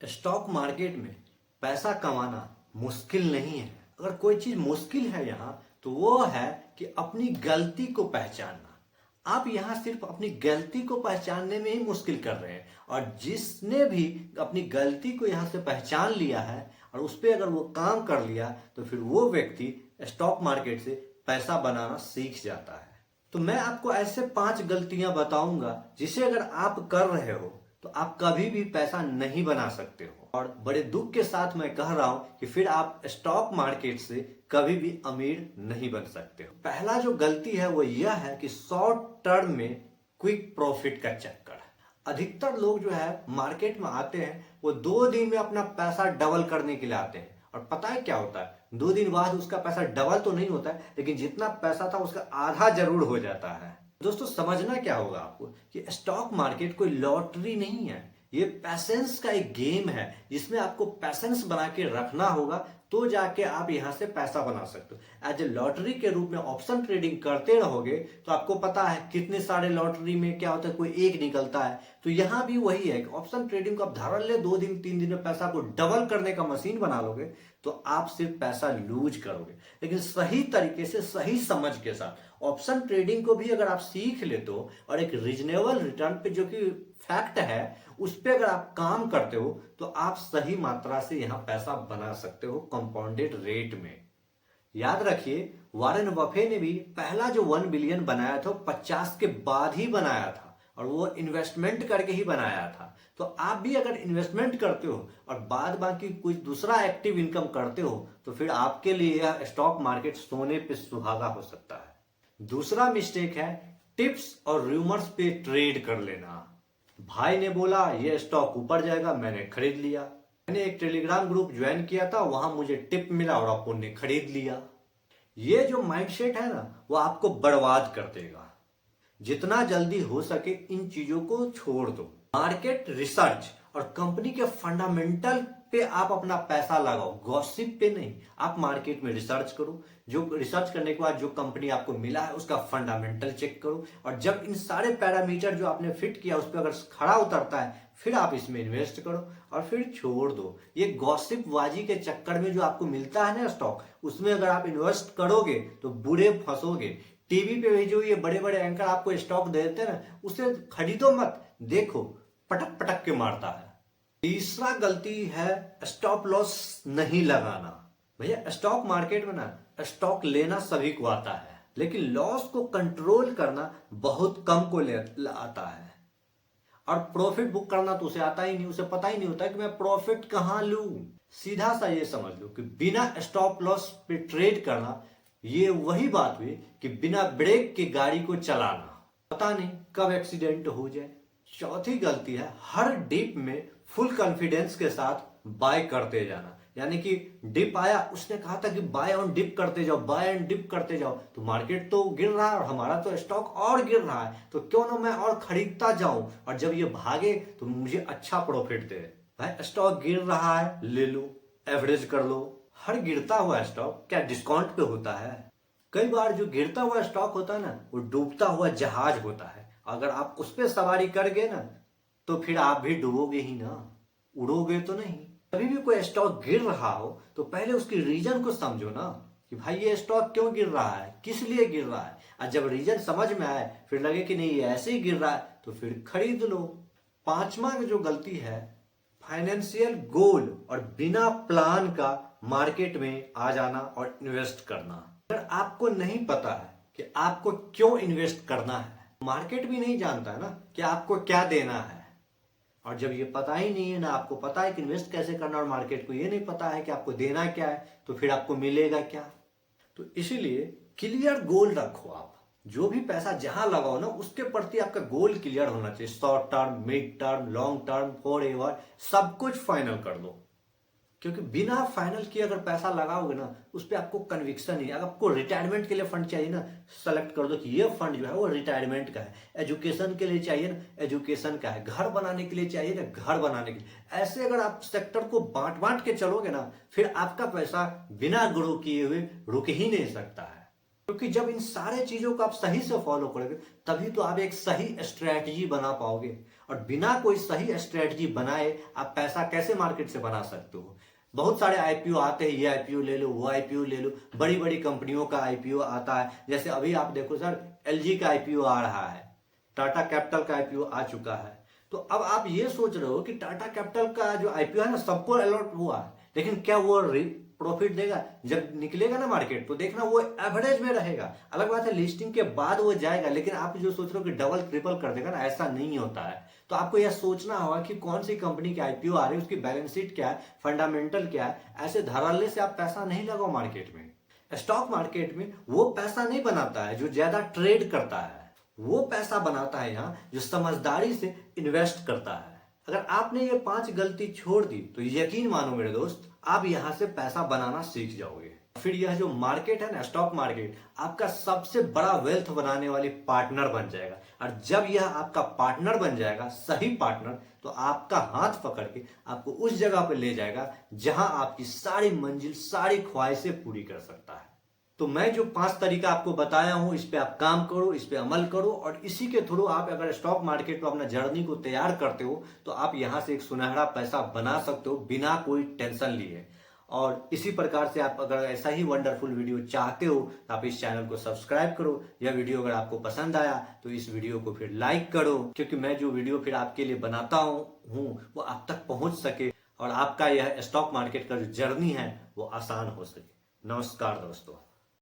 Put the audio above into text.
Stock market में पैसा कमाना मुश्किल नहीं है। अगर कोई चीज मुश्किल है यहाँ तो वो है कि अपनी गलती को पहचानना। आप यहाँ सिर्फ अपनी गलती को पहचानने में ही मुश्किल कर रहे हैं, और जिसने भी अपनी गलती को यहाँ से पहचान लिया है और उस पर अगर वो काम कर लिया तो फिर वो व्यक्ति स्टॉक मार्केट से पैसा बनाना सीख जाता है। तो मैं आपको ऐसे 5 गलतियां बताऊंगा जिसे अगर आप कर रहे हो तो आप कभी भी पैसा नहीं बना सकते हो, और बड़े दुख के साथ मैं कह रहा हूं कि फिर आप स्टॉक मार्केट से कभी भी अमीर नहीं बन सकते हो। पहला जो गलती है वो यह है कि शॉर्ट टर्म में क्विक प्रॉफिट का चक्कर। अधिकतर लोग जो है मार्केट में आते हैं वो 2 दिन में अपना पैसा डबल करने के लिए आते हैं, और पता है क्या होता है, 2 दिन बाद उसका पैसा डबल तो नहीं होता है, लेकिन जितना पैसा था उसका आधा जरूर हो जाता है। दोस्तों, समझना क्या होगा आपको कि स्टॉक मार्केट कोई लॉटरी नहीं है, ये पैसेंस का एक गेम है जिसमें आपको पैसेंस बना के रखना होगा, तो जाके आप यहां से पैसा बना सकते हो। एज ए लॉटरी के रूप में ऑप्शन ट्रेडिंग करते रहोगे तो आपको पता है कितने सारे लॉटरी में क्या होता है, कोई एक निकलता है। तो यहां भी वही है कि ऑप्शन ट्रेडिंग को आप धारण ले 2 दिन 3 दिन में पैसा को डबल करने का मशीन बना लोगे तो आप सिर्फ पैसा लूज करोगे। लेकिन सही तरीके से सही समझ के साथ ऑप्शन ट्रेडिंग को भी अगर आप सीख लेते हो और एक रीजनेबल रिटर्न पे जो कि फैक्ट है उस पर अगर आप काम करते हो तो आप सही मात्रा से यहां पैसा बना सकते हो कंपाउंडेड रेट में। याद रखिए, वॉरेन बफे ने भी पहला जो 1 बिलियन बनाया था 50 के बाद ही बनाया था, और वो इन्वेस्टमेंट करके ही बनाया था। तो आप भी अगर इन्वेस्टमेंट करते हो और बाद बाकी कुछ दूसरा एक्टिव इनकम करते हो तो फिर आपके लिए यह स्टॉक मार्केट सोने पे सुहागा हो सकता है। दूसरा मिस्टेक है टिप्स और रूमर्स पे ट्रेड कर लेना। भाई ने बोला ये स्टॉक ऊपर जाएगा, मैंने खरीद लिया। मैंने एक टेलीग्राम ग्रुप ज्वाइन किया था, वहां मुझे टिप मिला और अपन ने खरीद लिया। ये जो माइंडसेट है ना वो आपको बर्बाद कर देगा। जितना जल्दी हो सके इन चीजों को छोड़ दो। मार्केट रिसर्च और कंपनी के फंडामेंटल पे आप अपना पैसा लगाओ, गॉसिप पे नहीं। आप मार्केट में रिसर्च करो, जो रिसर्च करने के बाद जो कंपनी आपको मिला है उसका फंडामेंटल चेक करो, और जब इन सारे पैरामीटर जो आपने फिट किया उस पर अगर खड़ा उतरता है फिर आप इसमें इन्वेस्ट करो, और फिर छोड़ दो। ये गॉसिप बाजी के चक्कर में जो आपको मिलता है ना स्टॉक, उसमें अगर आप इन्वेस्ट करोगे तो बुरे फंसोगे। टीवी पे भी जो ये बड़े बड़े एंकर आपको स्टॉक देते हैं ना, उसे खरीदो मत, देखो पटक पटक के मारता है। तीसरा गलती है स्टॉप लॉस नहीं लगाना। भैया, स्टॉक मार्केट में ना स्टॉक लेना सभी को आता है, लेकिन लॉस को कंट्रोल करना बहुत कम को आता है। और प्रॉफिट बुक करना तो उसे आता ही नहीं, उसे पता ही नहीं होता कि मैं प्रॉफिट कहां लूं। सीधा सा ये समझ लो कि बिना स्टॉप लॉस पे ट्रेड करना ये वही बात हुई कि बिना ब्रेक के गाड़ी को चलाना, पता नहीं कब एक्सीडेंट हो जाए। चौथी गलती है हर डिप में फुल कॉन्फिडेंस के साथ बाय करते जाना। यानी कि डिप आया, उसने कहा था कि बाय ऑन डिप करते जाओ, बाय एंड डिप करते जाओ, तो मार्केट तो गिर रहा है और हमारा तो स्टॉक और गिर रहा है, तो क्यों ना मैं और खरीदता जाऊं, और जब ये भागे तो मुझे अच्छा प्रॉफिट दे। भाई, स्टॉक गिर रहा है, ले लो, एवरेज कर लो। हर गिरता हुआ स्टॉक क्या डिस्काउंट पे होता है? कई बार जो गिरता हुआ स्टॉक होता है ना वो डूबता हुआ जहाज होता है। अगर आप उस पर सवारी कर गए ना तो फिर आप भी डूबोगे ही ना, उड़ोगे तो नहीं। कभी भी कोई स्टॉक गिर रहा हो तो पहले उसकी रीजन को समझो ना, कि भाई ये स्टॉक क्यों गिर रहा है, किस लिए गिर रहा है। और जब रीजन समझ में आए फिर लगे कि नहीं ये ऐसे ही गिर रहा है तो फिर खरीद लो। पांचवा जो गलती है फाइनेंशियल गोल और बिना प्लान का मार्केट में आ जाना और इन्वेस्ट करना। अगर आपको नहीं पता है कि आपको क्यों इन्वेस्ट करना है, मार्केट भी नहीं जानता है ना कि आपको क्या देना है, और जब ये पता ही नहीं है ना आपको पता है कि इन्वेस्ट कैसे करना, और मार्केट को ये नहीं पता है कि आपको देना क्या है, तो फिर आपको मिलेगा क्या। तो इसीलिए क्लियर गोल रखो। आप जो भी पैसा जहां लगाओ ना उसके प्रति आपका गोल क्लियर होना चाहिए। Short term, mid term, long term, for ever, सब कुछ फाइनल कर दो। क्योंकि बिना फाइनल किए अगर पैसा लगाओगे ना उस पर आपको कन्विक्शन नहीं। अगर आपको रिटायरमेंट के लिए फंड चाहिए ना, सेलेक्ट कर दो कि ये फंड जो है वो रिटायरमेंट का है। एजुकेशन के लिए चाहिए ना, एजुकेशन का है। घर बनाने के लिए चाहिए ना, घर बनाने के लिए। ऐसे अगर आप सेक्टर को बांट बांट के चलोगे ना फिर आपका पैसा बिना ग्रो किए हुए रुक ही नहीं सकता है। क्योंकि जब इन सारे चीजों को आप सही से फॉलो करोगे तभी तो आप एक सही स्ट्रेटजी बना पाओगे। और बिना कोई सही स्ट्रेटजी बनाए आप पैसा कैसे मार्केट से बना सकते हो। बहुत सारे आईपीओ आते हैं, ये आईपीओ ले लो, वो आईपीओ ले लो, बड़ी बड़ी कंपनियों का आईपीओ आता है। जैसे अभी आप देखो सर, एलजी का आईपीओ आ रहा है, टाटा कैपिटल का आईपीओ आ चुका है। तो अब आप ये सोच रहे हो कि टाटा कैपिटल का जो आईपीओ है ना, सबको अलॉट हुआ है, लेकिन क्या वो प्रॉफिट देगा? जब निकलेगा ना मार्केट तो देखना वो एवरेज में रहेगा। अलग बात है लिस्टिंग के बाद वो जाएगा, लेकिन आप जो सोच रहे हो कि डबल ट्रिपल कर देगा ना, ऐसा नहीं होता है। तो आपको यह सोचना होगा कि कौन सी कंपनी के आईपीओ आ रहे हैं, उसकी बैलेंस शीट क्या है, फंडामेंटल क्या है। ऐसे धड़ल्ले से आप पैसा नहीं लगाओ मार्केट में। स्टॉक मार्केट में वो पैसा नहीं बनाता है जो ज्यादा ट्रेड करता है, वो पैसा बनाता है यहाँ जो समझदारी से इन्वेस्ट करता है। अगर आपने ये 5 गलती छोड़ दी तो यकीन मानो मेरे दोस्त, आप यहां से पैसा बनाना सीख जाओगे। फिर यह जो मार्केट है ना, स्टॉक मार्केट, आपका सबसे बड़ा वेल्थ बनाने वाली पार्टनर बन जाएगा। और जब यह आपका पार्टनर बन जाएगा, सही पार्टनर, तो आपका हाथ पकड़ के आपको उस जगह पर ले जाएगा जहां आपकी सारी मंजिल, सारी ख्वाहिशें पूरी कर सकता है। तो मैं जो 5 तरीका आपको बताया हूं, इस पे आप काम करो, इस पे अमल करो, और इसी के थ्रू आप अगर स्टॉक मार्केट में अपना जर्नी को तैयार करते हो तो आप यहां से एक सुनहरा पैसा बना सकते हो बिना कोई टेंशन लिए। और इसी प्रकार से आप अगर ऐसा ही वंडरफुल वीडियो चाहते हो तो आप इस चैनल को सब्सक्राइब करो। यह वीडियो अगर आपको पसंद आया तो इस वीडियो को फिर लाइक करो, क्योंकि मैं जो वीडियो फिर आपके लिए बनाता हूँ वो आप तक पहुंच सके और आपका यह स्टॉक मार्केट का जो जर्नी है वो आसान हो सके। नमस्कार दोस्तों।